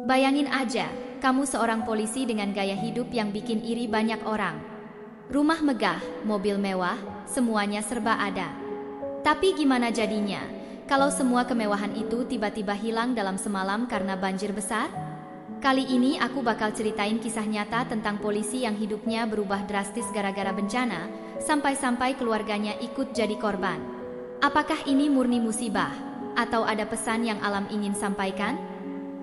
Bayangin aja, kamu seorang polisi dengan gaya hidup yang bikin iri banyak orang. Rumah megah, mobil mewah, semuanya serba ada. Tapi gimana jadinya, kalau semua kemewahan itu tiba-tiba hilang dalam semalam karena banjir besar? Kali ini aku bakal ceritain kisah nyata tentang polisi yang hidupnya berubah drastis gara-gara bencana, sampai-sampai keluarganya ikut jadi korban. Apakah ini murni musibah? Atau ada pesan yang alam ingin sampaikan?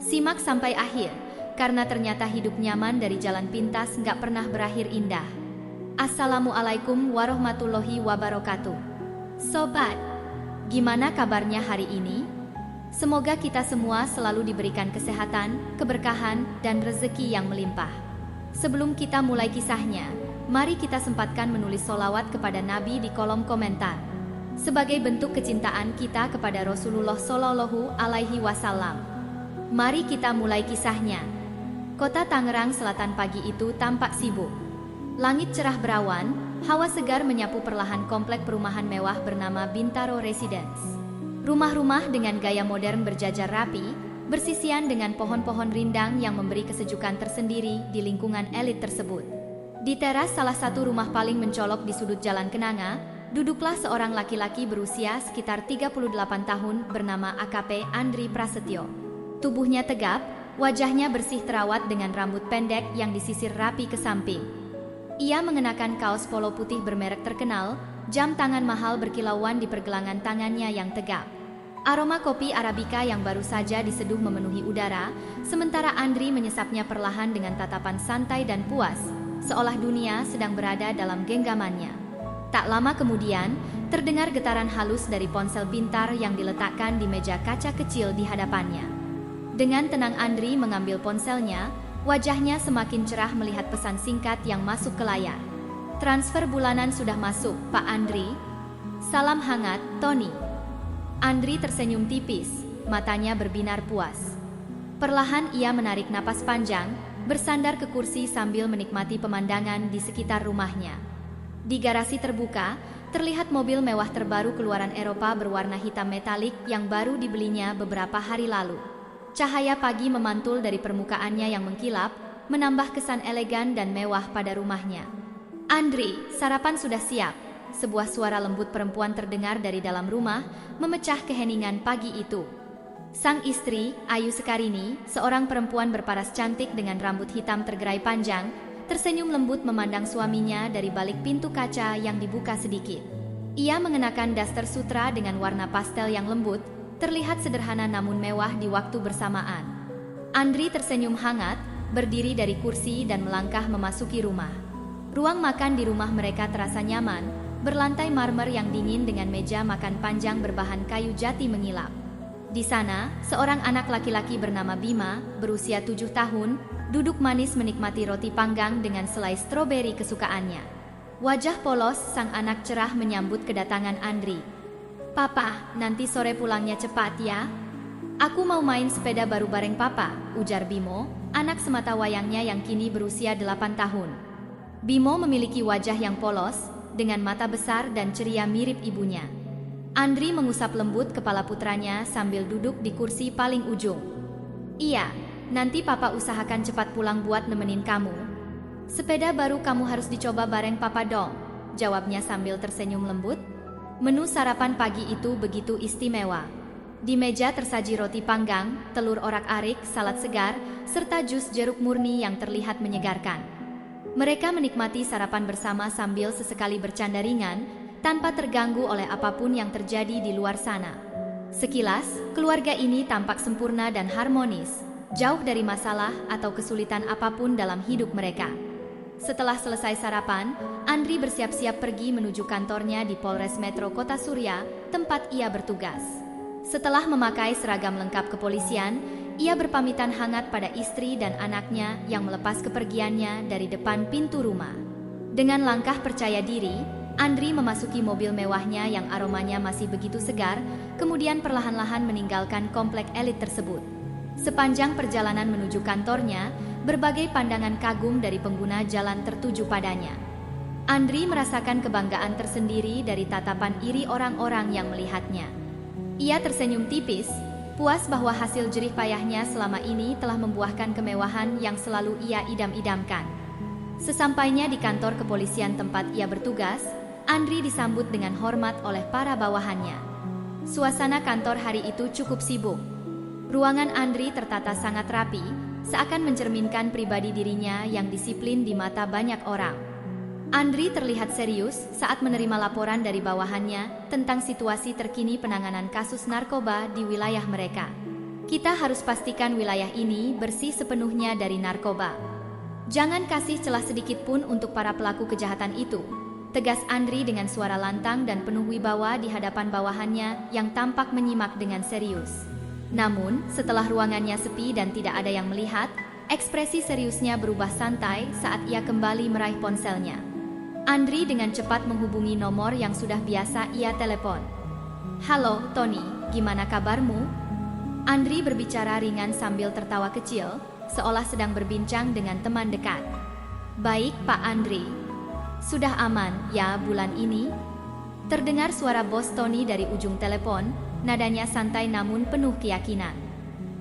Simak sampai akhir, karena ternyata hidup nyaman dari jalan pintas nggak pernah berakhir indah. Assalamualaikum warahmatullahi wabarakatuh. Sobat, gimana kabarnya hari ini? Semoga kita semua selalu diberikan kesehatan, keberkahan, dan rezeki yang melimpah. Sebelum kita mulai kisahnya, mari kita sempatkan menulis sholawat kepada Nabi di kolom komentar. Sebagai bentuk kecintaan kita kepada Rasulullah Shallallahu Alaihi Wasallam. Mari kita mulai kisahnya. Kota Tangerang Selatan pagi itu tampak sibuk. Langit cerah berawan, hawa segar menyapu perlahan komplek perumahan mewah bernama Bintaro Residence. Rumah-rumah dengan gaya modern berjajar rapi, bersisian dengan pohon-pohon rindang yang memberi kesejukan tersendiri di lingkungan elit tersebut. Di teras salah satu rumah paling mencolok di sudut Jalan Kenanga, duduklah seorang laki-laki berusia sekitar 38 tahun bernama AKP Andri Prasetyo. Tubuhnya tegap, wajahnya bersih terawat dengan rambut pendek yang disisir rapi ke samping. Ia mengenakan kaos polo putih bermerek terkenal, jam tangan mahal berkilauan di pergelangan tangannya yang tegap. Aroma kopi Arabica yang baru saja diseduh memenuhi udara, sementara Andri menyesapnya perlahan dengan tatapan santai dan puas, seolah dunia sedang berada dalam genggamannya. Tak lama kemudian, terdengar getaran halus dari ponsel pintar yang diletakkan di meja kaca kecil di hadapannya. Dengan tenang Andri mengambil ponselnya, wajahnya semakin cerah melihat pesan singkat yang masuk ke layar. Transfer bulanan sudah masuk, Pak Andri. Salam hangat, Tony. Andri tersenyum tipis, matanya berbinar puas. Perlahan ia menarik napas panjang, bersandar ke kursi sambil menikmati pemandangan di sekitar rumahnya. Di garasi terbuka, terlihat mobil mewah terbaru keluaran Eropa berwarna hitam metalik yang baru dibelinya beberapa hari lalu. Cahaya pagi memantul dari permukaannya yang mengkilap, menambah kesan elegan dan mewah pada rumahnya. Andri, sarapan sudah siap. Sebuah suara lembut perempuan terdengar dari dalam rumah, memecah keheningan pagi itu. Sang istri, Ayu Sekarini, seorang perempuan berparas cantik dengan rambut hitam tergerai panjang, tersenyum lembut memandang suaminya dari balik pintu kaca yang dibuka sedikit. Ia mengenakan daster sutra dengan warna pastel yang lembut, terlihat sederhana namun mewah di waktu bersamaan. Andri tersenyum hangat, berdiri dari kursi dan melangkah memasuki rumah. Ruang makan di rumah mereka terasa nyaman, berlantai marmer yang dingin dengan meja makan panjang berbahan kayu jati mengilap. Di sana, seorang anak laki-laki bernama Bima, berusia 7 tahun, duduk manis menikmati roti panggang dengan selai stroberi kesukaannya. Wajah polos sang anak cerah menyambut kedatangan Andri. Papa, nanti sore pulangnya cepat ya. Aku mau main sepeda baru bareng Papa, ujar Bimo, anak semata wayangnya yang kini berusia 8 tahun. Bimo memiliki wajah yang polos, dengan mata besar dan ceria mirip ibunya. Andri mengusap lembut kepala putranya sambil duduk di kursi paling ujung. Iya, nanti Papa usahakan cepat pulang buat nemenin kamu. Sepeda baru kamu harus dicoba bareng Papa dong, jawabnya sambil tersenyum lembut. Menu sarapan pagi itu begitu istimewa. Di meja tersaji roti panggang, telur orak-arik, salad segar, serta jus jeruk murni yang terlihat menyegarkan. Mereka menikmati sarapan bersama sambil sesekali bercanda ringan, tanpa terganggu oleh apapun yang terjadi di luar sana. Sekilas, keluarga ini tampak sempurna dan harmonis, jauh dari masalah atau kesulitan apapun dalam hidup mereka. Setelah selesai sarapan, Andri bersiap-siap pergi menuju kantornya di Polres Metro Kota Surya, tempat ia bertugas. Setelah memakai seragam lengkap kepolisian, ia berpamitan hangat pada istri dan anaknya yang melepas kepergiannya dari depan pintu rumah. Dengan langkah percaya diri, Andri memasuki mobil mewahnya yang aromanya masih begitu segar, kemudian perlahan-lahan meninggalkan komplek elit tersebut. Sepanjang perjalanan menuju kantornya, berbagai pandangan kagum dari pengguna jalan tertuju padanya. Andri merasakan kebanggaan tersendiri dari tatapan iri orang-orang yang melihatnya. Ia tersenyum tipis, puas bahwa hasil jerih payahnya selama ini telah membuahkan kemewahan yang selalu ia idam-idamkan. Sesampainya di kantor kepolisian tempat ia bertugas, Andri disambut dengan hormat oleh para bawahannya. Suasana kantor hari itu cukup sibuk. Ruangan Andri tertata sangat rapi, seakan mencerminkan pribadi dirinya yang disiplin di mata banyak orang. Andri terlihat serius saat menerima laporan dari bawahannya tentang situasi terkini penanganan kasus narkoba di wilayah mereka. Kita harus pastikan wilayah ini bersih sepenuhnya dari narkoba. Jangan kasih celah sedikit pun untuk para pelaku kejahatan itu, tegas Andri dengan suara lantang dan penuh wibawa di hadapan bawahannya yang tampak menyimak dengan serius. Namun, setelah ruangannya sepi dan tidak ada yang melihat, ekspresi seriusnya berubah santai saat ia kembali meraih ponselnya. Andri dengan cepat menghubungi nomor yang sudah biasa ia telepon. "Halo, Tony, gimana kabarmu?" Andri berbicara ringan sambil tertawa kecil, seolah sedang berbincang dengan teman dekat. "Baik, Pak Andri. Sudah aman, ya, bulan ini?" Terdengar suara bos Tony dari ujung telepon, nadanya santai namun penuh keyakinan.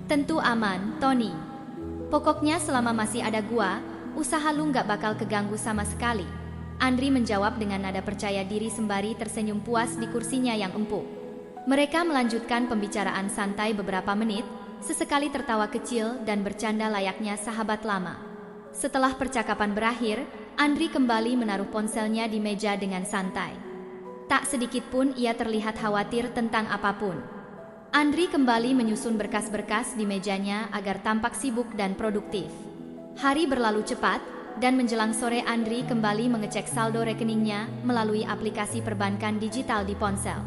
"Tentu aman, Tony. Pokoknya selama masih ada gua, usaha lu nggak bakal keganggu sama sekali." Andri menjawab dengan nada percaya diri sembari tersenyum puas di kursinya yang empuk. Mereka melanjutkan pembicaraan santai beberapa menit, sesekali tertawa kecil dan bercanda layaknya sahabat lama. Setelah percakapan berakhir, Andri kembali menaruh ponselnya di meja dengan santai. Tak sedikit pun ia terlihat khawatir tentang apapun. Andri kembali menyusun berkas-berkas di mejanya agar tampak sibuk dan produktif. Hari berlalu cepat, dan menjelang sore Andri kembali mengecek saldo rekeningnya melalui aplikasi perbankan digital di ponsel.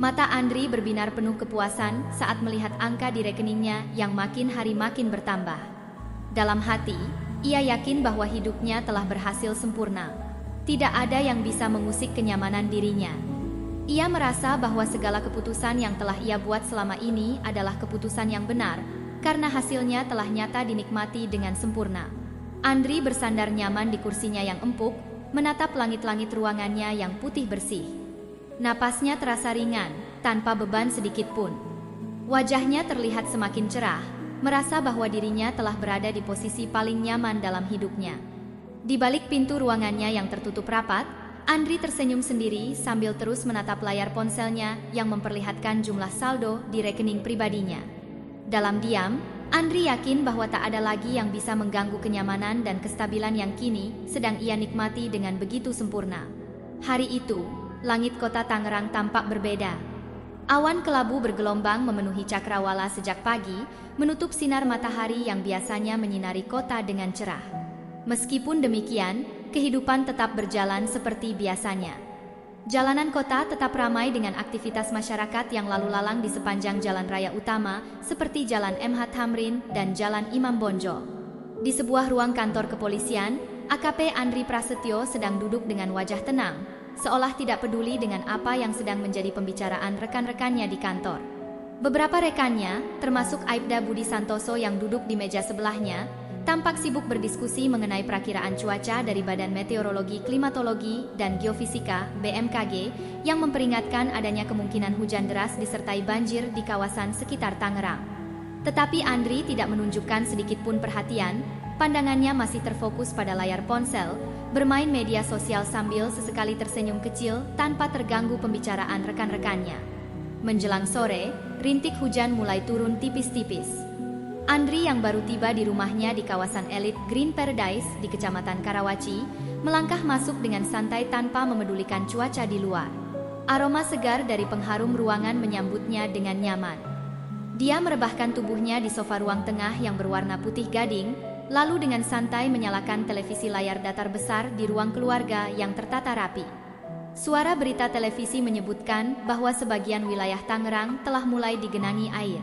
Mata Andri berbinar penuh kepuasan saat melihat angka di rekeningnya yang makin hari makin bertambah. Dalam hati, ia yakin bahwa hidupnya telah berhasil sempurna. Tidak ada yang bisa mengusik kenyamanan dirinya. Ia merasa bahwa segala keputusan yang telah ia buat selama ini adalah keputusan yang benar, karena hasilnya telah nyata dinikmati dengan sempurna. Andri bersandar nyaman di kursinya yang empuk, menatap langit-langit ruangannya yang putih bersih. Napasnya terasa ringan, tanpa beban sedikit pun. Wajahnya terlihat semakin cerah, merasa bahwa dirinya telah berada di posisi paling nyaman dalam hidupnya. Di balik pintu ruangannya yang tertutup rapat, Andri tersenyum sendiri sambil terus menatap layar ponselnya yang memperlihatkan jumlah saldo di rekening pribadinya. Dalam diam, Andri yakin bahwa tak ada lagi yang bisa mengganggu kenyamanan dan kestabilan yang kini sedang ia nikmati dengan begitu sempurna. Hari itu, langit kota Tangerang tampak berbeda. Awan kelabu bergelombang memenuhi cakrawala sejak pagi, menutup sinar matahari yang biasanya menyinari kota dengan cerah. Meskipun demikian, kehidupan tetap berjalan seperti biasanya. Jalanan kota tetap ramai dengan aktivitas masyarakat yang lalu lalang di sepanjang jalan raya utama seperti Jalan MH Thamrin dan Jalan Imam Bonjol. Di sebuah ruang kantor kepolisian, AKP Andri Prasetyo sedang duduk dengan wajah tenang, seolah tidak peduli dengan apa yang sedang menjadi pembicaraan rekan-rekannya di kantor. Beberapa rekannya, termasuk Aibda Budi Santoso yang duduk di meja sebelahnya, tampak sibuk berdiskusi mengenai perakiraan cuaca dari Badan Meteorologi, Klimatologi, dan Geofisika (BMKG) yang memperingatkan adanya kemungkinan hujan deras disertai banjir di kawasan sekitar Tangerang. Tetapi Andri tidak menunjukkan sedikit pun perhatian, pandangannya masih terfokus pada layar ponsel, bermain media sosial sambil sesekali tersenyum kecil tanpa terganggu pembicaraan rekan-rekannya. Menjelang sore, rintik hujan mulai turun tipis-tipis. Andri yang baru tiba di rumahnya di kawasan elit Green Paradise di Kecamatan Karawaci, melangkah masuk dengan santai tanpa memedulikan cuaca di luar. Aroma segar dari pengharum ruangan menyambutnya dengan nyaman. Dia merebahkan tubuhnya di sofa ruang tengah yang berwarna putih gading, lalu dengan santai menyalakan televisi layar datar besar di ruang keluarga yang tertata rapi. Suara berita televisi menyebutkan bahwa sebagian wilayah Tangerang telah mulai digenangi air.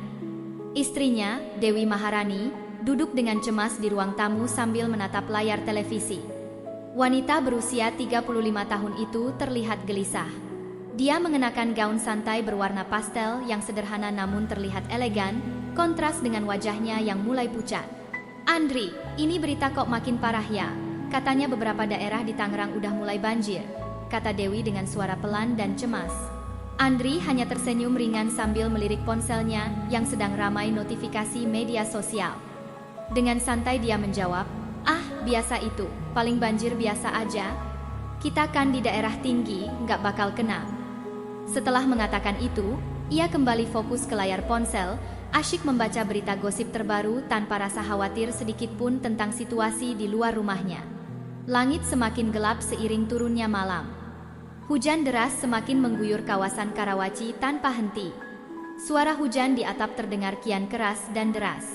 Istrinya, Dewi Maharani, duduk dengan cemas di ruang tamu sambil menatap layar televisi. Wanita berusia 35 tahun itu terlihat gelisah. Dia mengenakan gaun santai berwarna pastel yang sederhana namun terlihat elegan, kontras dengan wajahnya yang mulai pucat. "Andri, ini berita kok makin parah ya? Katanya beberapa daerah di Tangerang udah mulai banjir," kata Dewi dengan suara pelan dan cemas. Andri hanya tersenyum ringan sambil melirik ponselnya yang sedang ramai notifikasi media sosial. Dengan santai dia menjawab, "Ah, biasa itu, paling banjir biasa aja. Kita kan di daerah tinggi, nggak bakal kena." Setelah mengatakan itu, ia kembali fokus ke layar ponsel, asyik membaca berita gosip terbaru tanpa rasa khawatir sedikit pun tentang situasi di luar rumahnya. Langit semakin gelap seiring turunnya malam. Hujan deras semakin mengguyur kawasan Karawaci tanpa henti. Suara hujan di atap terdengar kian keras dan deras.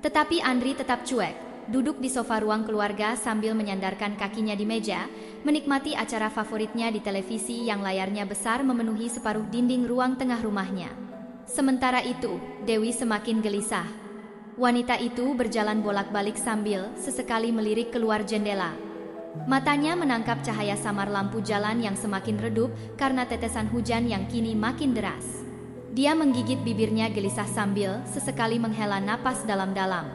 Tetapi Andri tetap cuek, duduk di sofa ruang keluarga sambil menyandarkan kakinya di meja, menikmati acara favoritnya di televisi yang layarnya besar memenuhi separuh dinding ruang tengah rumahnya. Sementara itu, Dewi semakin gelisah. Wanita itu berjalan bolak-balik sambil sesekali melirik keluar jendela. Matanya menangkap cahaya samar lampu jalan yang semakin redup karena tetesan hujan yang kini makin deras. Dia menggigit bibirnya gelisah sambil sesekali menghela napas dalam-dalam.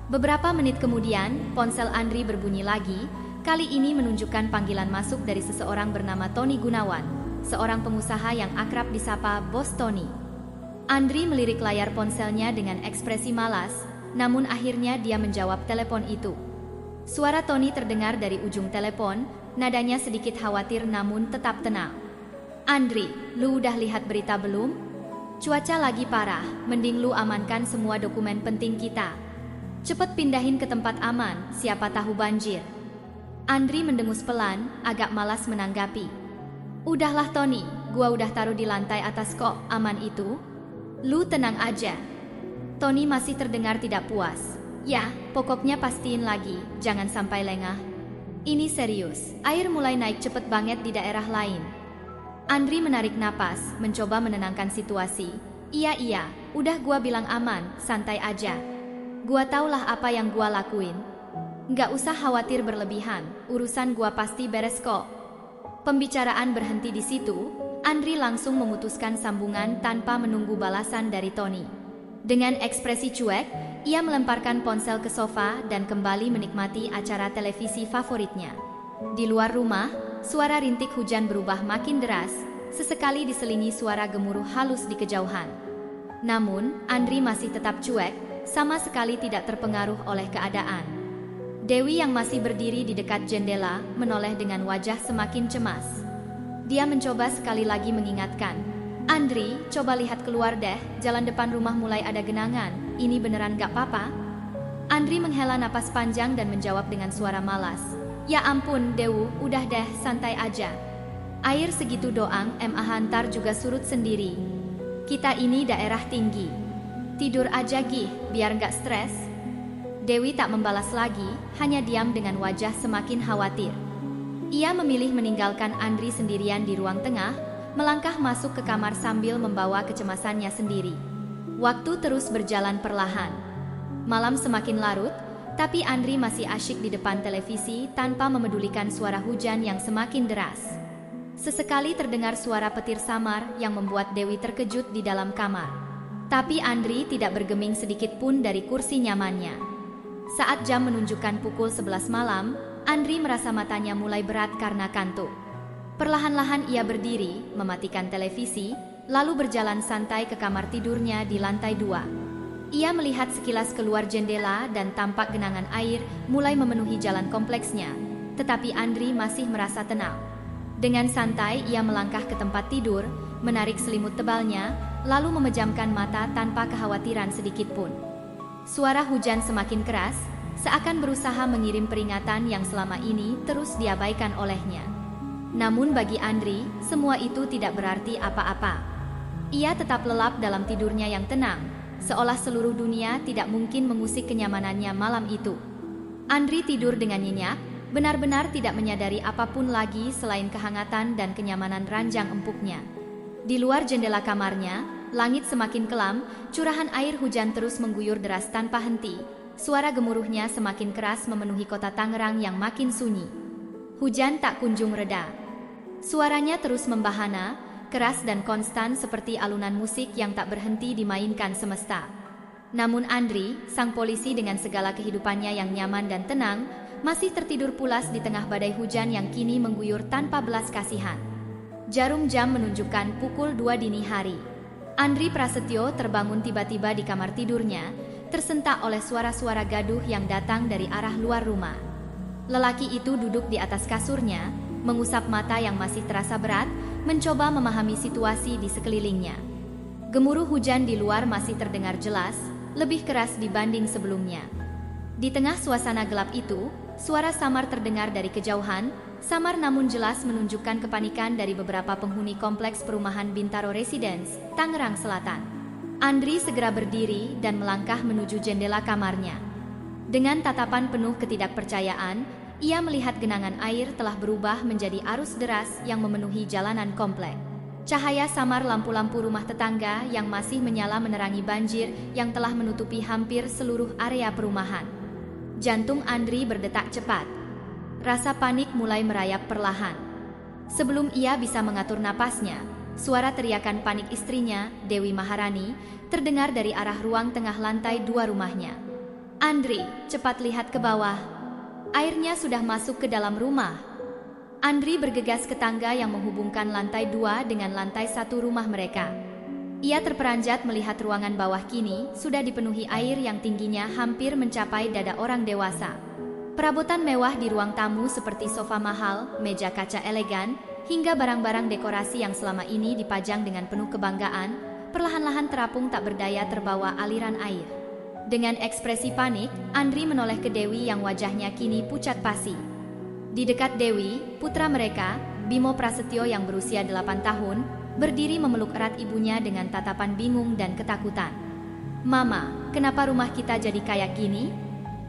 Beberapa menit kemudian, ponsel Andri berbunyi lagi, kali ini menunjukkan panggilan masuk dari seseorang bernama Tony Gunawan, seorang pengusaha yang akrab disapa Bos Tony. Andri melirik layar ponselnya dengan ekspresi malas, namun akhirnya dia menjawab telepon itu. Suara Tony terdengar dari ujung telepon, nadanya sedikit khawatir namun tetap tenang. "Andri, lu udah lihat berita belum? Cuaca lagi parah, mending lu amankan semua dokumen penting kita. Cepet pindahin ke tempat aman, siapa tahu banjir." Andri mendengus pelan, agak malas menanggapi. "Udahlah Tony, gua udah taruh di lantai atas kok, aman itu. Lu tenang aja." Tony masih terdengar tidak puas. "Ya, pokoknya pastiin lagi, jangan sampai lengah. Ini serius, air mulai naik cepet banget di daerah lain." Andri menarik napas, mencoba menenangkan situasi. Iya, udah gua bilang aman, santai aja. Gua taulah apa yang gua lakuin. Nggak usah khawatir berlebihan, urusan gua pasti beres kok." Pembicaraan berhenti di situ, Andri langsung memutuskan sambungan tanpa menunggu balasan dari Tony. Dengan ekspresi cuek, ia melemparkan ponsel ke sofa dan kembali menikmati acara televisi favoritnya. Di luar rumah, suara rintik hujan berubah makin deras, sesekali diselingi suara gemuruh halus di kejauhan. Namun, Andri masih tetap cuek, sama sekali tidak terpengaruh oleh keadaan. Dewi yang masih berdiri di dekat jendela menoleh dengan wajah semakin cemas. Dia mencoba sekali lagi mengingatkan, "Andri, coba lihat keluar deh, jalan depan rumah mulai ada genangan. Ini beneran gak apa-apa?" Andri menghela napas panjang dan menjawab dengan suara malas, "Ya ampun, Dewu, udah deh, santai aja. Air segitu doang, hantar juga surut sendiri. Kita ini daerah tinggi. Tidur aja Gih, biar gak stres." Dewi tak membalas lagi, hanya diam dengan wajah semakin khawatir. Ia memilih meninggalkan Andri sendirian di ruang tengah, melangkah masuk ke kamar sambil membawa kecemasannya sendiri. Waktu terus berjalan perlahan. Malam semakin larut, tapi Andri masih asyik di depan televisi tanpa memedulikan suara hujan yang semakin deras. Sesekali terdengar suara petir samar yang membuat Dewi terkejut di dalam kamar. Tapi Andri tidak bergeming sedikit pun dari kursi nyamannya. Saat jam menunjukkan pukul 11 malam, Andri merasa matanya mulai berat karena kantuk. Perlahan-lahan ia berdiri, mematikan televisi, lalu berjalan santai ke kamar tidurnya di lantai 2. Ia melihat sekilas keluar jendela dan tampak genangan air mulai memenuhi jalan kompleksnya, tetapi Andri masih merasa tenang. Dengan santai ia melangkah ke tempat tidur, menarik selimut tebalnya, lalu memejamkan mata tanpa kekhawatiran sedikit pun. Suara hujan semakin keras, seakan berusaha mengirim peringatan yang selama ini terus diabaikan olehnya. Namun bagi Andri, semua itu tidak berarti apa-apa. Ia tetap lelap dalam tidurnya yang tenang, seolah seluruh dunia tidak mungkin mengusik kenyamanannya malam itu. Andri tidur dengan nyenyak, benar-benar tidak menyadari apapun lagi selain kehangatan dan kenyamanan ranjang empuknya. Di luar jendela kamarnya, langit semakin kelam, curahan air hujan terus mengguyur deras tanpa henti. Suara gemuruhnya semakin keras memenuhi kota Tangerang yang makin sunyi. Hujan tak kunjung reda. Suaranya terus membahana, keras dan konstan seperti alunan musik yang tak berhenti dimainkan semesta. Namun Andri, sang polisi dengan segala kehidupannya yang nyaman dan tenang, masih tertidur pulas di tengah badai hujan yang kini mengguyur tanpa belas kasihan. Jarum jam menunjukkan pukul 2 dini hari. Andri Prasetyo terbangun tiba-tiba di kamar tidurnya, tersentak oleh suara-suara gaduh yang datang dari arah luar rumah. Lelaki itu duduk di atas kasurnya, mengusap mata yang masih terasa berat, mencoba memahami situasi di sekelilingnya. Gemuruh hujan di luar masih terdengar jelas, lebih keras dibanding sebelumnya. Di tengah suasana gelap itu, suara samar terdengar dari kejauhan, samar namun jelas menunjukkan kepanikan dari beberapa penghuni kompleks perumahan Bintaro Residence, Tangerang Selatan. Andri segera berdiri dan melangkah menuju jendela kamarnya. Dengan tatapan penuh ketidakpercayaan, ia melihat genangan air telah berubah menjadi arus deras yang memenuhi jalanan komplek. Cahaya samar lampu-lampu rumah tetangga yang masih menyala menerangi banjir yang telah menutupi hampir seluruh area perumahan. Jantung Andri berdetak cepat. Rasa panik mulai merayap perlahan. Sebelum ia bisa mengatur napasnya, suara teriakan panik istrinya, Dewi Maharani, terdengar dari arah ruang tengah lantai 2 rumahnya. "Andri, cepat lihat ke bawah. Airnya sudah masuk ke dalam rumah." Andri bergegas ke tangga yang menghubungkan lantai 2 dengan lantai 1 rumah mereka. Ia terperanjat melihat ruangan bawah kini sudah dipenuhi air yang tingginya hampir mencapai dada orang dewasa. Perabotan mewah di ruang tamu seperti sofa mahal, meja kaca elegan, hingga barang-barang dekorasi yang selama ini dipajang dengan penuh kebanggaan, perlahan-lahan terapung tak berdaya terbawa aliran air. Dengan ekspresi panik, Andri menoleh ke Dewi yang wajahnya kini pucat pasi. Di dekat Dewi, putra mereka, Bimo Prasetyo yang berusia 8 tahun, berdiri memeluk erat ibunya dengan tatapan bingung dan ketakutan. "Mama, kenapa rumah kita jadi kayak gini?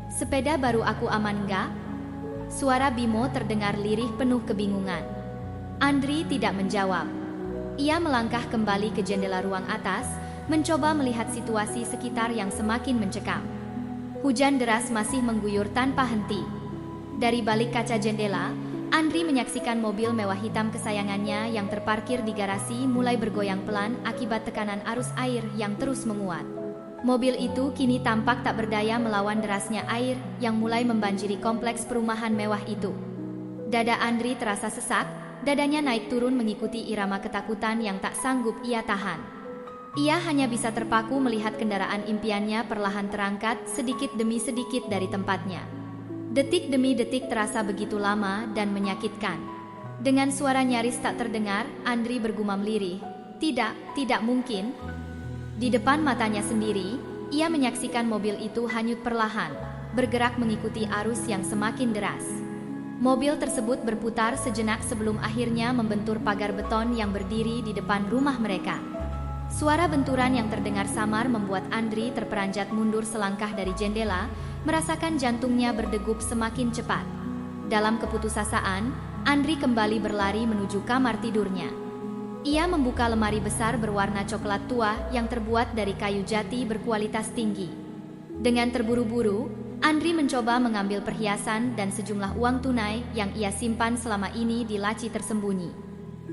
Sepeda baru aku aman nggak?" Suara Bimo terdengar lirih penuh kebingungan. Andri tidak menjawab. Ia melangkah kembali ke jendela ruang atas, mencoba melihat situasi sekitar yang semakin mencekam. Hujan deras masih mengguyur tanpa henti. Dari balik kaca jendela, Andri menyaksikan mobil mewah hitam kesayangannya yang terparkir di garasi mulai bergoyang pelan akibat tekanan arus air yang terus menguat. Mobil itu kini tampak tak berdaya melawan derasnya air yang mulai membanjiri kompleks perumahan mewah itu. Dada Andri terasa sesak, dadanya naik turun mengikuti irama ketakutan yang tak sanggup ia tahan. Ia hanya bisa terpaku melihat kendaraan impiannya perlahan terangkat sedikit demi sedikit dari tempatnya. Detik demi detik terasa begitu lama dan menyakitkan. Dengan suara nyaris tak terdengar, Andri bergumam lirih, tidak mungkin." Di depan matanya sendiri, ia menyaksikan mobil itu hanyut perlahan, bergerak mengikuti arus yang semakin deras. Mobil tersebut berputar sejenak sebelum akhirnya membentur pagar beton yang berdiri di depan rumah mereka. Suara benturan yang terdengar samar membuat Andri terperanjat mundur selangkah dari jendela, merasakan jantungnya berdegup semakin cepat. Dalam keputusasaan, Andri kembali berlari menuju kamar tidurnya. Ia membuka lemari besar berwarna coklat tua yang terbuat dari kayu jati berkualitas tinggi. Dengan terburu-buru, Andri mencoba mengambil perhiasan dan sejumlah uang tunai yang ia simpan selama ini di laci tersembunyi.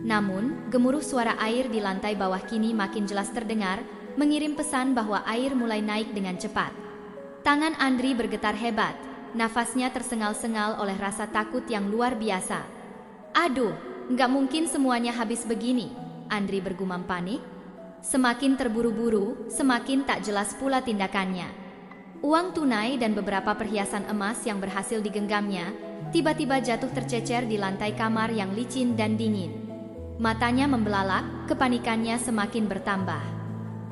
Namun, gemuruh suara air di lantai bawah kini makin jelas terdengar, mengirim pesan bahwa air mulai naik dengan cepat. Tangan Andri bergetar hebat, nafasnya tersengal-sengal oleh rasa takut yang luar biasa. "Aduh, nggak mungkin semuanya habis begini," Andri bergumam panik. Semakin terburu-buru, semakin tak jelas pula tindakannya. Uang tunai dan beberapa perhiasan emas yang berhasil digenggamnya, tiba-tiba jatuh tercecer di lantai kamar yang licin dan dingin. Matanya membelalak, kepanikannya semakin bertambah.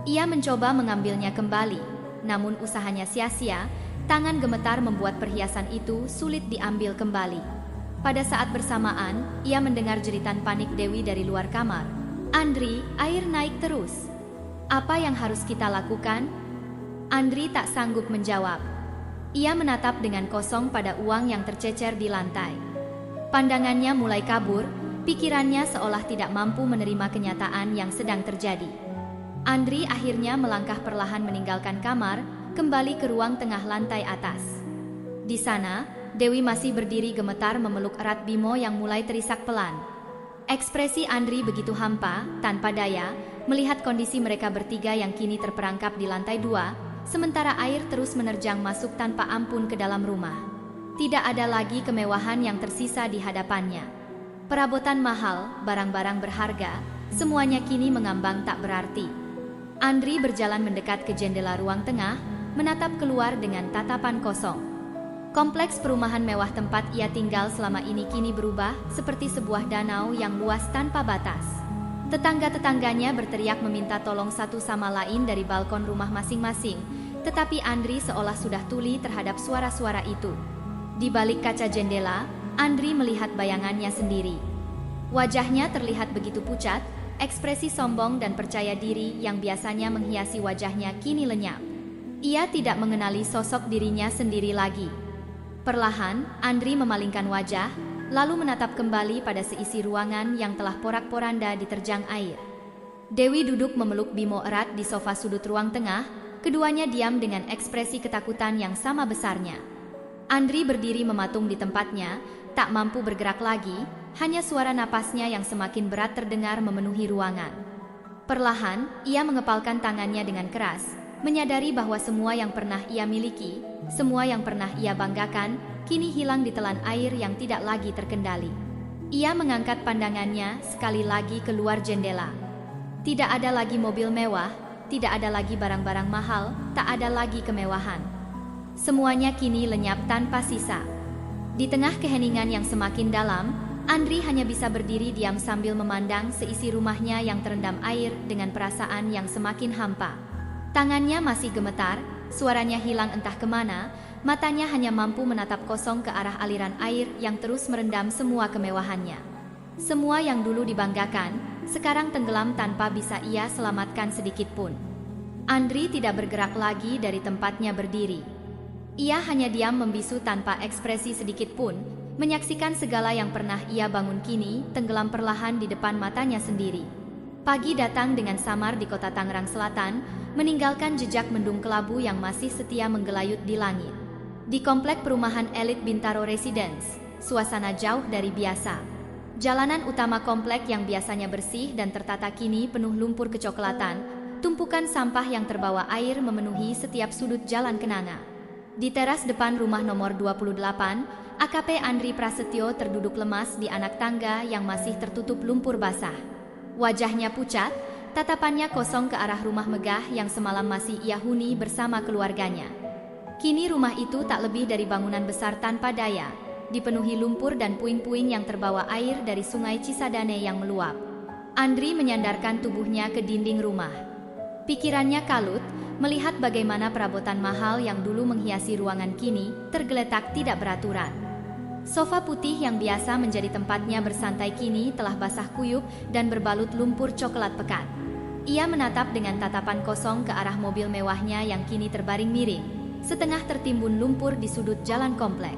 Ia mencoba mengambilnya kembali. Namun usahanya sia-sia, tangan gemetar membuat perhiasan itu sulit diambil kembali. Pada saat bersamaan, ia mendengar jeritan panik Dewi dari luar kamar. "Andri, air naik terus. Apa yang harus kita lakukan?" Andri tak sanggup menjawab. Ia menatap dengan kosong pada uang yang tercecer di lantai. Pandangannya mulai kabur, pikirannya seolah tidak mampu menerima kenyataan yang sedang terjadi. Andri akhirnya melangkah perlahan meninggalkan kamar, kembali ke ruang tengah lantai atas. Di sana, Dewi masih berdiri gemetar memeluk erat Bimo yang mulai terisak pelan. Ekspresi Andri begitu hampa, tanpa daya, melihat kondisi mereka bertiga yang kini terperangkap di lantai 2, sementara air terus menerjang masuk tanpa ampun ke dalam rumah. Tidak ada lagi kemewahan yang tersisa di hadapannya. Perabotan mahal, barang-barang berharga, semuanya kini mengambang tak berarti. Andri berjalan mendekat ke jendela ruang tengah, menatap keluar dengan tatapan kosong. Kompleks perumahan mewah tempat ia tinggal selama ini kini berubah seperti sebuah danau yang luas tanpa batas. Tetangga-tetangganya berteriak meminta tolong satu sama lain dari balkon rumah masing-masing, tetapi Andri seolah sudah tuli terhadap suara-suara itu. Di balik kaca jendela, Andri melihat bayangannya sendiri. Wajahnya terlihat begitu pucat, ekspresi sombong dan percaya diri yang biasanya menghiasi wajahnya kini lenyap. Ia tidak mengenali sosok dirinya sendiri lagi. Perlahan, Andri memalingkan wajah, lalu menatap kembali pada seisi ruangan yang telah porak-poranda diterjang air. Dewi duduk memeluk Bimo erat di sofa sudut ruang tengah, keduanya diam dengan ekspresi ketakutan yang sama besarnya. Andri berdiri mematung di tempatnya, tak mampu bergerak lagi, hanya suara napasnya yang semakin berat terdengar memenuhi ruangan. Perlahan, ia mengepalkan tangannya dengan keras, menyadari bahwa semua yang pernah ia miliki, semua yang pernah ia banggakan, kini hilang ditelan air yang tidak lagi terkendali. Ia mengangkat pandangannya sekali lagi keluar jendela. Tidak ada lagi mobil mewah, tidak ada lagi barang-barang mahal, tak ada lagi kemewahan. Semuanya kini lenyap tanpa sisa. Di tengah keheningan yang semakin dalam, Andri hanya bisa berdiri diam sambil memandang seisi rumahnya yang terendam air dengan perasaan yang semakin hampa. Tangannya masih gemetar, suaranya hilang entah kemana, matanya hanya mampu menatap kosong ke arah aliran air yang terus merendam semua kemewahannya. Semua yang dulu dibanggakan, sekarang tenggelam tanpa bisa ia selamatkan sedikit pun. Andri tidak bergerak lagi dari tempatnya berdiri. Ia hanya diam membisu tanpa ekspresi sedikit pun, menyaksikan segala yang pernah ia bangun kini tenggelam perlahan di depan matanya sendiri. Pagi datang dengan samar di kota Tangerang Selatan, meninggalkan jejak mendung kelabu yang masih setia menggelayut di langit. Di komplek perumahan elit Bintaro Residence, suasana jauh dari biasa. Jalanan utama komplek yang biasanya bersih dan tertata kini penuh lumpur kecoklatan, tumpukan sampah yang terbawa air memenuhi setiap sudut jalan kenanga. Di teras depan rumah nomor 28, AKP Andri Prasetyo terduduk lemas di anak tangga yang masih tertutup lumpur basah. Wajahnya pucat, tatapannya kosong ke arah rumah megah yang semalam masih ia huni bersama keluarganya. Kini rumah itu tak lebih dari bangunan besar tanpa daya, dipenuhi lumpur dan puing-puing yang terbawa air dari sungai Cisadane yang meluap. Andri menyandarkan tubuhnya ke dinding rumah. Pikirannya kalut, melihat bagaimana perabotan mahal yang dulu menghiasi ruangan kini tergeletak tidak beraturan. Sofa putih yang biasa menjadi tempatnya bersantai kini telah basah kuyup dan berbalut lumpur coklat pekat. Ia menatap dengan tatapan kosong ke arah mobil mewahnya yang kini terbaring miring, setengah tertimbun lumpur di sudut jalan komplek.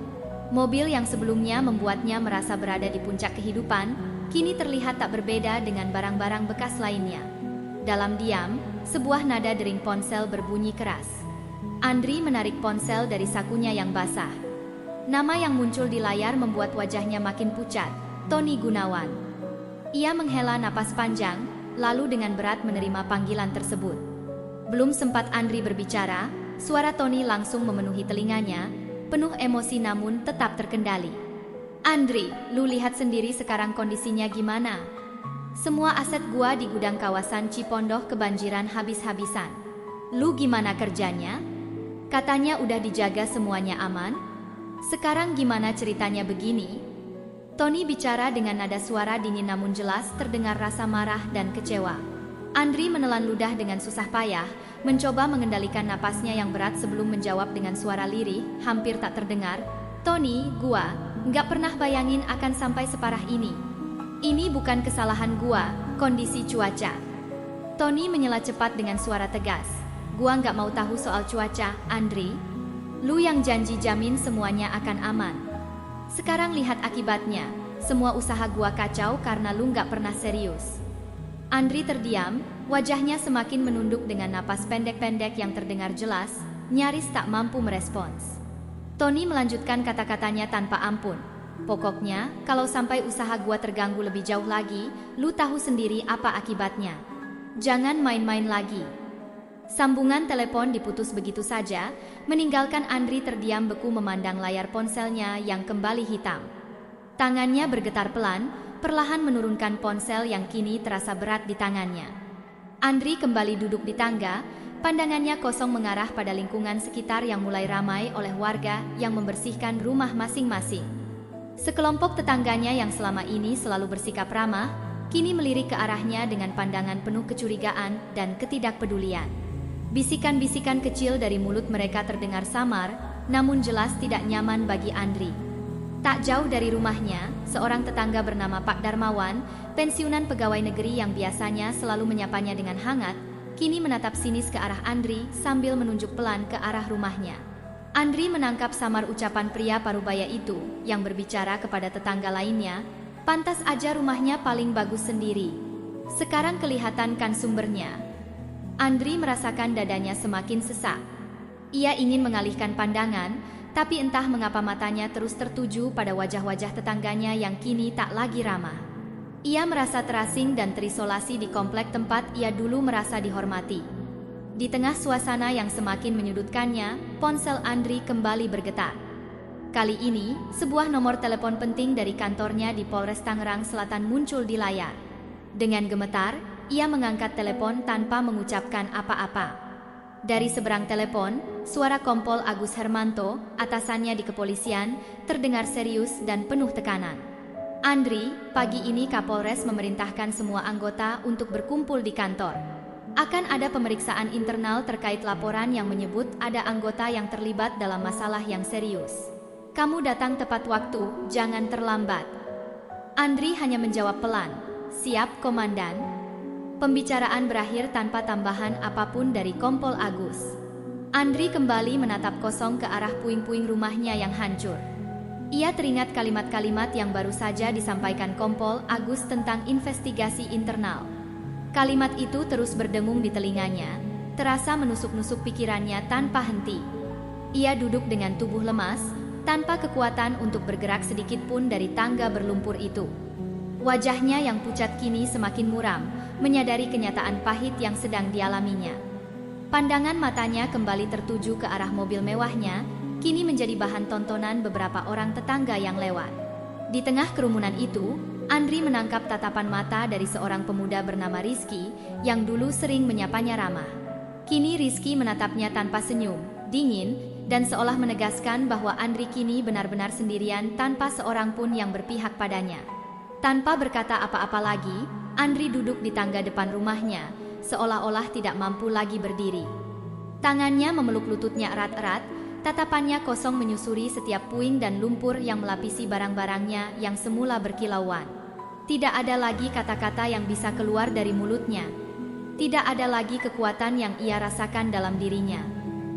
Mobil yang sebelumnya membuatnya merasa berada di puncak kehidupan, kini terlihat tak berbeda dengan barang-barang bekas lainnya. Dalam diam, sebuah nada dering ponsel berbunyi keras. Andri menarik ponsel dari sakunya yang basah. Nama yang muncul di layar membuat wajahnya makin pucat, Tony Gunawan. Ia menghela napas panjang, lalu dengan berat menerima panggilan tersebut. Belum sempat Andri berbicara, suara Tony langsung memenuhi telinganya, penuh emosi namun tetap terkendali. Andri, lu lihat sendiri sekarang kondisinya gimana? Semua aset gua di gudang kawasan Cipondoh kebanjiran habis-habisan. Lu gimana kerjanya? Katanya udah dijaga semuanya aman. Sekarang gimana ceritanya begini? Tony bicara dengan nada suara dingin namun jelas terdengar rasa marah dan kecewa. Andri menelan ludah dengan susah payah, mencoba mengendalikan napasnya yang berat sebelum menjawab dengan suara lirih, hampir tak terdengar. Tony, gua nggak pernah bayangin akan sampai separah ini. Ini bukan kesalahan gua, kondisi cuaca. Tony menyela cepat dengan suara tegas. Gua nggak mau tahu soal cuaca, Andri. Lu yang janji jamin semuanya akan aman. Sekarang lihat akibatnya, semua usaha gua kacau karena lu nggak pernah serius. Andri terdiam, wajahnya semakin menunduk dengan napas pendek-pendek yang terdengar jelas, nyaris tak mampu merespons. Tony melanjutkan kata-katanya tanpa ampun. Pokoknya, kalau sampai usaha gua terganggu lebih jauh lagi, lu tahu sendiri apa akibatnya. Jangan main-main lagi. Sambungan telepon diputus begitu saja, meninggalkan Andri terdiam beku memandang layar ponselnya yang kembali hitam. Tangannya bergetar pelan, perlahan menurunkan ponsel yang kini terasa berat di tangannya. Andri kembali duduk di tangga, pandangannya kosong mengarah pada lingkungan sekitar yang mulai ramai oleh warga yang membersihkan rumah masing-masing. Sekelompok tetangganya yang selama ini selalu bersikap ramah, kini melirik ke arahnya dengan pandangan penuh kecurigaan dan ketidakpedulian. Bisikan-bisikan kecil dari mulut mereka terdengar samar, namun jelas tidak nyaman bagi Andri. Tak jauh dari rumahnya, seorang tetangga bernama Pak Darmawan, pensiunan pegawai negeri yang biasanya selalu menyapanya dengan hangat, kini menatap sinis ke arah Andri sambil menunjuk pelan ke arah rumahnya. Andri menangkap samar ucapan pria parubaya itu yang berbicara kepada tetangga lainnya, pantas aja rumahnya paling bagus sendiri. Sekarang kelihatan kan sumbernya. Andri merasakan dadanya semakin sesak. Ia ingin mengalihkan pandangan, tapi entah mengapa matanya terus tertuju pada wajah-wajah tetangganya yang kini tak lagi ramah. Ia merasa terasing dan terisolasi di komplek tempat ia dulu merasa dihormati. Di tengah suasana yang semakin menyudutkannya, ponsel Andri kembali bergetar. Kali ini, sebuah nomor telepon penting dari kantornya di Polres Tangerang Selatan muncul di layar. Dengan gemetar, ia mengangkat telepon tanpa mengucapkan apa-apa. Dari seberang telepon, suara Kompol Agus Hermanto, atasannya di kepolisian, terdengar serius dan penuh tekanan. Andri, pagi ini Kapolres memerintahkan semua anggota untuk berkumpul di kantor. Akan ada pemeriksaan internal terkait laporan yang menyebut ada anggota yang terlibat dalam masalah yang serius. Kamu datang tepat waktu, jangan terlambat. Andri hanya menjawab pelan, siap komandan. Pembicaraan berakhir tanpa tambahan apapun dari Kompol Agus. Andri kembali menatap kosong ke arah puing-puing rumahnya yang hancur. Ia teringat kalimat-kalimat yang baru saja disampaikan Kompol Agus tentang investigasi internal. Kalimat itu terus berdengung di telinganya, terasa menusuk-nusuk pikirannya tanpa henti. Ia duduk dengan tubuh lemas, tanpa kekuatan untuk bergerak sedikit pun dari tangga berlumpur itu. Wajahnya yang pucat kini semakin muram, menyadari kenyataan pahit yang sedang dialaminya. Pandangan matanya kembali tertuju ke arah mobil mewahnya, kini menjadi bahan tontonan beberapa orang tetangga yang lewat. Di tengah kerumunan itu, Andri menangkap tatapan mata dari seorang pemuda bernama Rizky, yang dulu sering menyapanya ramah. Kini Rizky menatapnya tanpa senyum, dingin, dan seolah menegaskan bahwa Andri kini benar-benar sendirian tanpa seorang pun yang berpihak padanya. Tanpa berkata apa-apa lagi, Andri duduk di tangga depan rumahnya, seolah-olah tidak mampu lagi berdiri. Tangannya memeluk lututnya erat-erat, tatapannya kosong menyusuri setiap puing dan lumpur yang melapisi barang-barangnya yang semula berkilauan. Tidak ada lagi kata-kata yang bisa keluar dari mulutnya. Tidak ada lagi kekuatan yang ia rasakan dalam dirinya.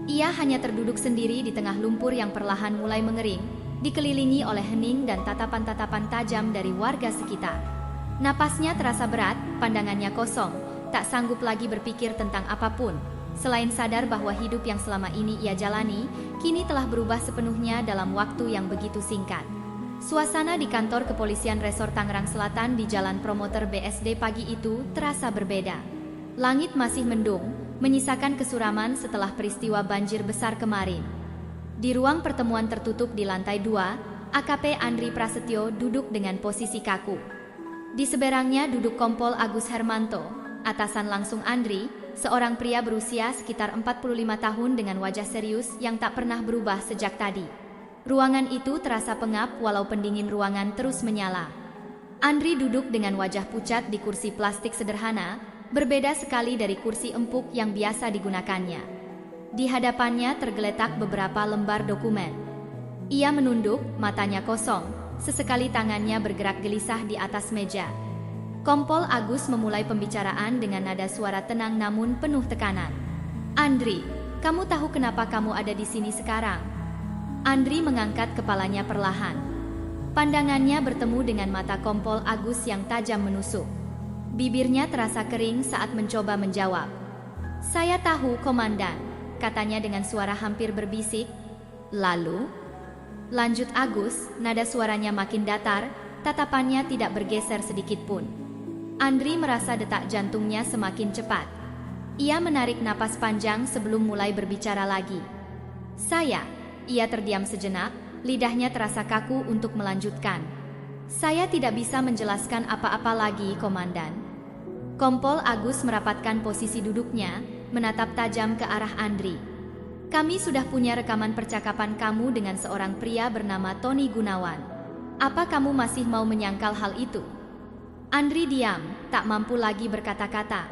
Ia hanya terduduk sendiri di tengah lumpur yang perlahan mulai mengering, dikelilingi oleh hening dan tatapan-tatapan tajam dari warga sekitar. Napasnya terasa berat, pandangannya kosong, tak sanggup lagi berpikir tentang apapun, selain sadar bahwa hidup yang selama ini ia jalani, kini telah berubah sepenuhnya dalam waktu yang begitu singkat. Suasana di kantor kepolisian Resor Tangerang Selatan di Jalan Promoter BSD pagi itu terasa berbeda. Langit masih mendung, menyisakan kesuraman setelah peristiwa banjir besar kemarin. Di ruang pertemuan tertutup di lantai 2, AKP Andri Prasetyo duduk dengan posisi kaku. Di seberangnya duduk Kompol Agus Hermanto, atasan langsung Andri, seorang pria berusia sekitar 45 tahun dengan wajah serius yang tak pernah berubah sejak tadi. Ruangan itu terasa pengap walau pendingin ruangan terus menyala. Andri duduk dengan wajah pucat di kursi plastik sederhana, berbeda sekali dari kursi empuk yang biasa digunakannya. Di hadapannya tergeletak beberapa lembar dokumen. Ia menunduk, matanya kosong, sesekali tangannya bergerak gelisah di atas meja. Kompol Agus memulai pembicaraan dengan nada suara tenang namun penuh tekanan. Andri, kamu tahu kenapa kamu ada di sini sekarang? Andri mengangkat kepalanya perlahan. Pandangannya bertemu dengan mata Kompol Agus yang tajam menusuk. Bibirnya terasa kering saat mencoba menjawab. Saya tahu, Komandan, katanya dengan suara hampir berbisik. Lalu? Lanjut Agus, nada suaranya makin datar, tatapannya tidak bergeser sedikit pun. Andri merasa detak jantungnya semakin cepat. Ia menarik napas panjang sebelum mulai berbicara lagi. Ia terdiam sejenak, lidahnya terasa kaku untuk melanjutkan. Saya tidak bisa menjelaskan apa-apa lagi, Komandan. Kompol Agus merapatkan posisi duduknya, menatap tajam ke arah Andri. Kami sudah punya rekaman percakapan kamu dengan seorang pria bernama Tony Gunawan. Apa kamu masih mau menyangkal hal itu? Andri diam, tak mampu lagi berkata-kata.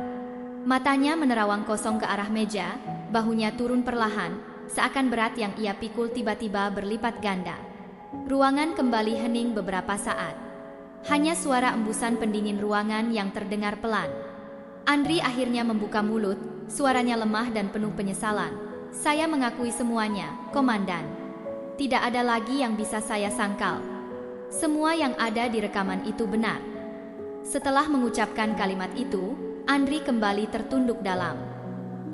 Matanya menerawang kosong ke arah meja, bahunya turun perlahan, seakan berat yang ia pikul tiba-tiba berlipat ganda. Ruangan kembali hening beberapa saat. Hanya suara embusan pendingin ruangan yang terdengar pelan. Andri akhirnya membuka mulut, suaranya lemah dan penuh penyesalan. Saya mengakui semuanya, Komandan. Tidak ada lagi yang bisa saya sangkal. Semua yang ada di rekaman itu benar. Setelah mengucapkan kalimat itu, Andri kembali tertunduk dalam.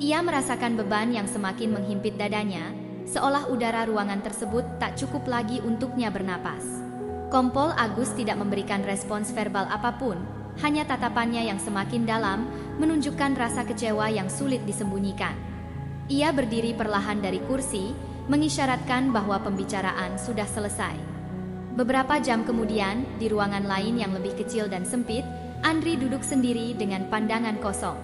Ia merasakan beban yang semakin menghimpit dadanya, seolah udara ruangan tersebut tak cukup lagi untuknya bernapas. Kompol Agus tidak memberikan respons verbal apapun, hanya tatapannya yang semakin dalam, menunjukkan rasa kecewa yang sulit disembunyikan. Ia berdiri perlahan dari kursi, mengisyaratkan bahwa pembicaraan sudah selesai. Beberapa jam kemudian, di ruangan lain yang lebih kecil dan sempit, Andri duduk sendiri dengan pandangan kosong.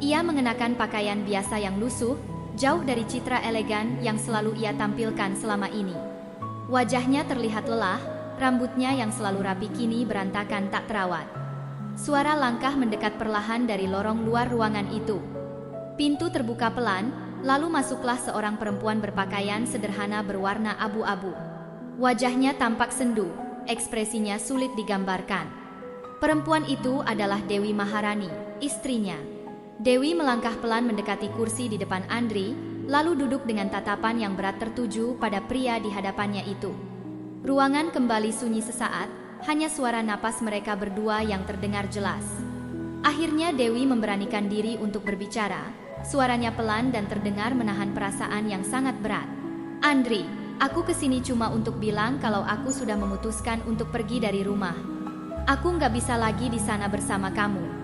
Ia mengenakan pakaian biasa yang lusuh, jauh dari citra elegan yang selalu ia tampilkan selama ini. Wajahnya terlihat lelah, rambutnya yang selalu rapi kini berantakan tak terawat. Suara langkah mendekat perlahan dari lorong luar ruangan itu. Pintu terbuka pelan, lalu masuklah seorang perempuan berpakaian sederhana berwarna abu-abu. Wajahnya tampak sendu, ekspresinya sulit digambarkan. Perempuan itu adalah Dewi Maharani, istrinya. Dewi melangkah pelan mendekati kursi di depan Andri, lalu duduk dengan tatapan yang berat tertuju pada pria di hadapannya itu. Ruangan kembali sunyi sesaat, hanya suara napas mereka berdua yang terdengar jelas. Akhirnya Dewi memberanikan diri untuk berbicara, suaranya pelan dan terdengar menahan perasaan yang sangat berat. Andri, aku kesini cuma untuk bilang kalau aku sudah memutuskan untuk pergi dari rumah. Aku nggak bisa lagi di sana bersama kamu.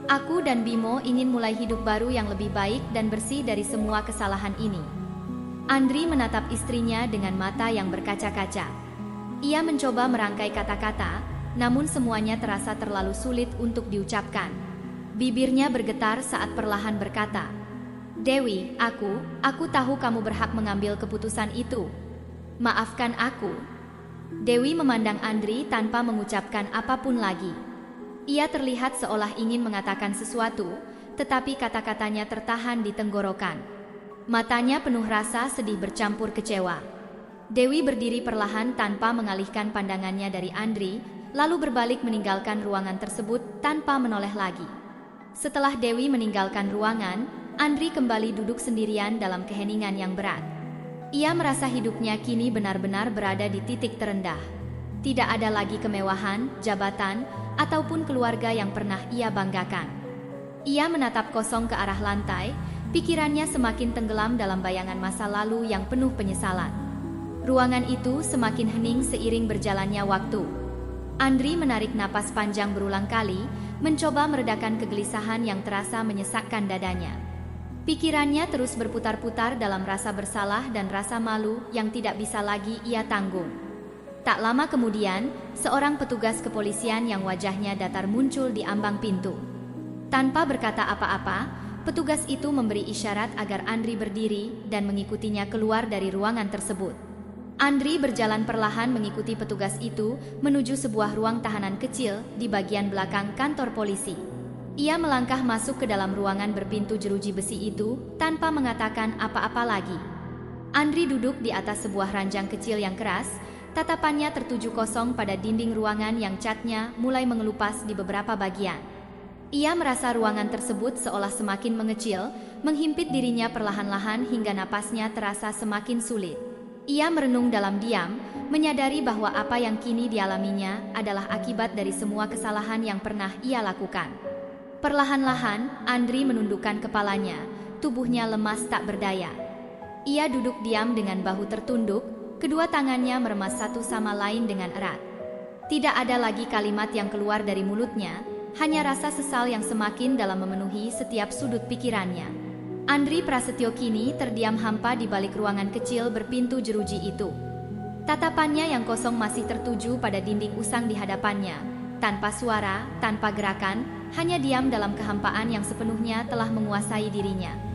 Aku dan Bimo ingin mulai hidup baru yang lebih baik dan bersih dari semua kesalahan ini. Andri menatap istrinya dengan mata yang berkaca-kaca. Ia mencoba merangkai kata-kata, namun semuanya terasa terlalu sulit untuk diucapkan. Bibirnya bergetar saat perlahan berkata, Dewi, aku tahu kamu berhak mengambil keputusan itu. Maafkan aku. Dewi memandang Andri tanpa mengucapkan apapun lagi. Ia terlihat seolah ingin mengatakan sesuatu, tetapi kata-katanya tertahan di tenggorokan. Matanya penuh rasa sedih bercampur kecewa. Dewi berdiri perlahan tanpa mengalihkan pandangannya dari Andri, lalu berbalik meninggalkan ruangan tersebut tanpa menoleh lagi. Setelah Dewi meninggalkan ruangan, Andri kembali duduk sendirian dalam keheningan yang berat. Ia merasa hidupnya kini benar-benar berada di titik terendah. Tidak ada lagi kemewahan, jabatan, ataupun keluarga yang pernah ia banggakan. Ia menatap kosong ke arah lantai, pikirannya semakin tenggelam dalam bayangan masa lalu yang penuh penyesalan. Ruangan itu semakin hening seiring berjalannya waktu. Andri menarik napas panjang berulang kali, mencoba meredakan kegelisahan yang terasa menyesakkan dadanya. Pikirannya terus berputar-putar dalam rasa bersalah dan rasa malu yang tidak bisa lagi ia tanggung. Tak lama kemudian, seorang petugas kepolisian yang wajahnya datar muncul di ambang pintu. Tanpa berkata apa-apa, petugas itu memberi isyarat agar Andri berdiri dan mengikutinya keluar dari ruangan tersebut. Andri berjalan perlahan mengikuti petugas itu menuju sebuah ruang tahanan kecil di bagian belakang kantor polisi. Ia melangkah masuk ke dalam ruangan berpintu jeruji besi itu tanpa mengatakan apa-apa lagi. Andri duduk di atas sebuah ranjang kecil yang keras, tatapannya tertuju kosong pada dinding ruangan yang catnya mulai mengelupas di beberapa bagian. Ia merasa ruangan tersebut seolah semakin mengecil, menghimpit dirinya perlahan-lahan hingga napasnya terasa semakin sulit. Ia merenung dalam diam, menyadari bahwa apa yang kini dialaminya adalah akibat dari semua kesalahan yang pernah ia lakukan. Perlahan-lahan, Andri menundukkan kepalanya, tubuhnya lemas tak berdaya. Ia duduk diam dengan bahu tertunduk, kedua tangannya meremas satu sama lain dengan erat. Tidak ada lagi kalimat yang keluar dari mulutnya, hanya rasa sesal yang semakin dalam memenuhi setiap sudut pikirannya. Andri Prasetyo kini terdiam hampa di balik ruangan kecil berpintu jeruji itu. Tatapannya yang kosong masih tertuju pada dinding usang di hadapannya. Tanpa suara, tanpa gerakan, hanya diam dalam kehampaan yang sepenuhnya telah menguasai dirinya.